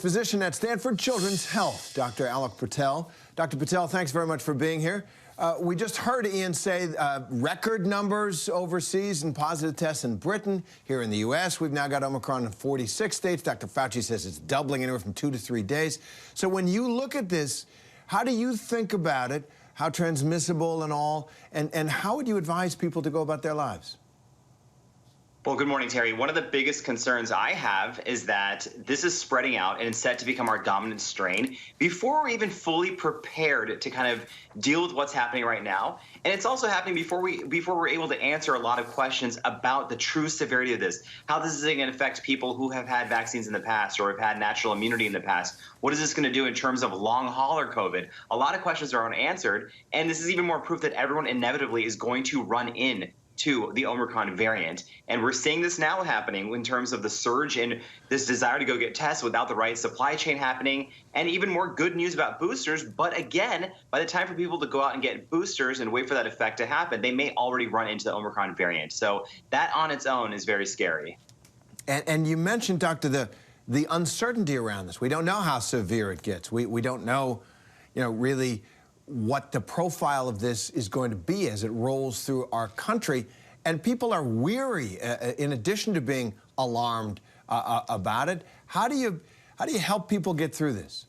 Physician at Stanford Children's Health, Dr. Alok Patel. Dr. Patel, thanks very much for being here. We just heard Ian say record numbers overseas and positive tests in Britain. Here in the U.S., we've now got Omicron in 46 states. Dr. Fauci says it's doubling anywhere from 2 to 3 days. So when you look at this, how do you think about it, how transmissible and all, and how would you advise people to go about their lives? Well, good morning, Terry. One of the biggest concerns I have is that this is spreading out and it's set to become our dominant strain before we're even fully prepared to kind of deal with what's happening right now. And it's also happening before we're able to answer a lot of questions about the true severity of this, how this is going to affect people who have had vaccines in the past or have had natural immunity in the past. What is this going to do in terms of long hauler COVID? A lot of questions are unanswered. And this is even more proof that everyone inevitably is going to run in to the Omicron variant. And we're seeing this now happening in terms of the surge in this desire to go get tests without the right supply chain happening, and even more good news about boosters. But again, by the time for people to go out and get boosters and wait for that effect to happen, they may already run into the Omicron variant. So that on its own is very scary. And you mentioned, Doctor, the uncertainty around this. We don't know how severe it gets. We don't know, really what the profile of this is going to be as it rolls through our country. And people are weary, in addition to being alarmed about it. How do you help people get through this?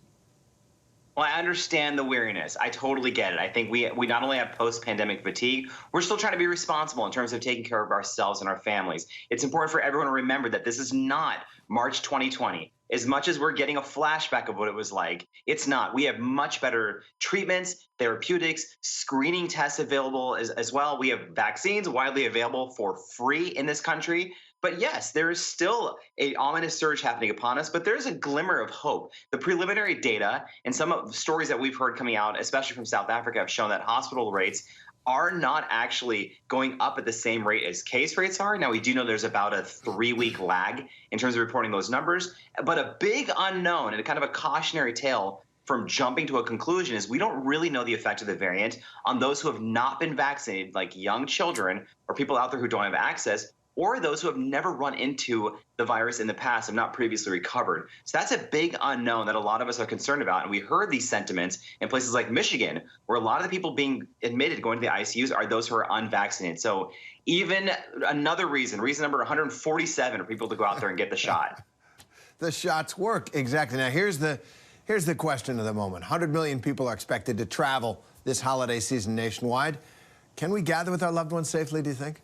Well, I understand the weariness. I totally get it. I think we not only have post-pandemic fatigue, we're still trying to be responsible in terms of taking care of ourselves and our families. It's important for everyone to remember that this is not March 2020. As much as we're getting a flashback of what it was like, it's not. We have much better treatments, therapeutics, screening tests available as well. We have vaccines widely available for free in this country. But yes, there is still an ominous surge happening upon us, but there's a glimmer of hope. The preliminary data and some of the stories that we've heard coming out, especially from South Africa, have shown that hospital rates are not actually going up at the same rate as case rates are. Now, we do know there's about a 3-week lag in terms of reporting those numbers, but a big unknown and a kind of a cautionary tale from jumping to a conclusion is we don't really know the effect of the variant on those who have not been vaccinated, like young children or people out there who don't have access, or those who have never run into the virus in the past and not previously recovered. So that's a big unknown that a lot of us are concerned about. And we heard these sentiments in places like Michigan, where a lot of the people being admitted going to the ICUs are those who are unvaccinated. So even another reason number 147 for people to go out there and get the shot. The shots work, exactly. Now, here's the question of the moment. 100 million people are expected to travel this holiday season nationwide. Can we gather with our loved ones safely, do you think?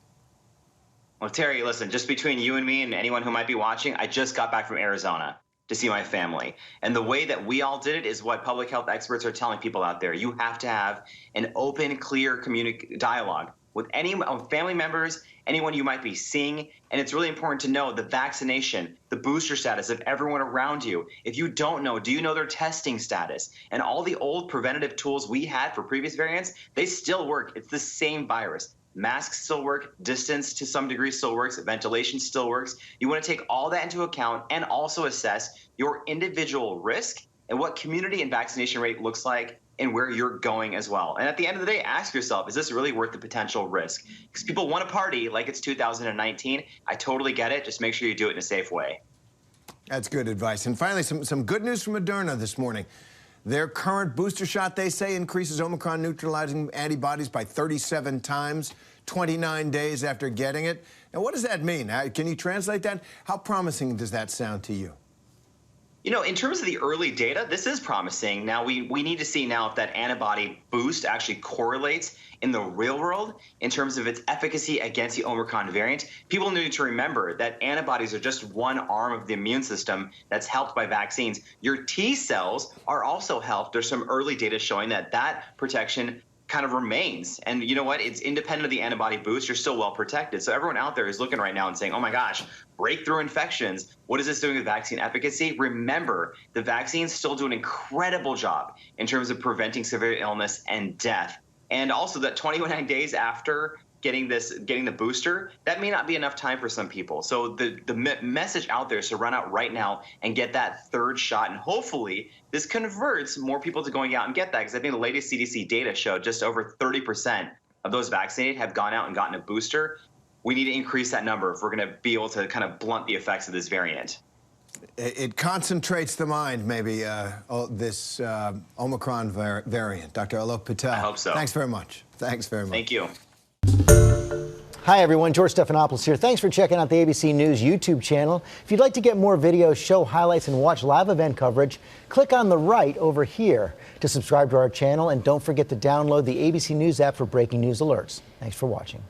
Well, Terry, listen, just between you and me and anyone who might be watching, I just got back from Arizona to see my family. And the way that we all did it is what public health experts are telling people out there. You have to have an open, clear dialogue with any family members, anyone you might be seeing. And it's really important to know the vaccination, the booster status of everyone around you. If you don't know, do you know their testing status? And all the old preventative tools we had for previous variants, they still work. It's the same virus. Masks still work, distance to some degree still works, ventilation still works. You want to take all that into account and also assess your individual risk and what community and vaccination rate looks like and where you're going as well. And at the end of the day, ask yourself, is this really worth the potential risk? Because people want to party like it's 2019. I totally get it. Just make sure you do it in a safe way. That's good advice. And finally, some good news from Moderna this morning. Their current booster shot, they say, increases Omicron neutralizing antibodies by 37 times, 29 days after getting it. Now, what does that mean? Can you translate that? How promising does that sound to you? In terms of the early data, this is promising. Now, we need to see now if that antibody boost actually correlates in the real world in terms of its efficacy against the Omicron variant. People need to remember that antibodies are just one arm of the immune system that's helped by vaccines. Your T cells are also helped. There's some early data showing that protection kind of remains. And you know what? It's independent of the antibody boost. You're still well protected. So everyone out there is looking right now and saying, oh my gosh, breakthrough infections. What is this doing with vaccine efficacy? Remember, the vaccines still do an incredible job in terms of preventing severe illness and death. And also that 21 days after getting the booster, that may not be enough time for some people. So the message out there is to run out right now and get that third shot. And hopefully this converts more people to going out and get that, because I think the latest CDC data showed just over 30% of those vaccinated have gone out and gotten a booster. We need to increase that number if we're going to be able to kind of blunt the effects of this variant. It concentrates the mind, maybe, this Omicron variant. Dr. Alok Patel. I hope so. Thanks very much. Thanks very much. Thank you. Hi, everyone. George Stephanopoulos here. Thanks for checking out the ABC News YouTube channel. If you'd like to get more videos, show highlights, and watch live event coverage, click on the right over here to subscribe to our channel. And don't forget to download the ABC News app for breaking news alerts. Thanks for watching.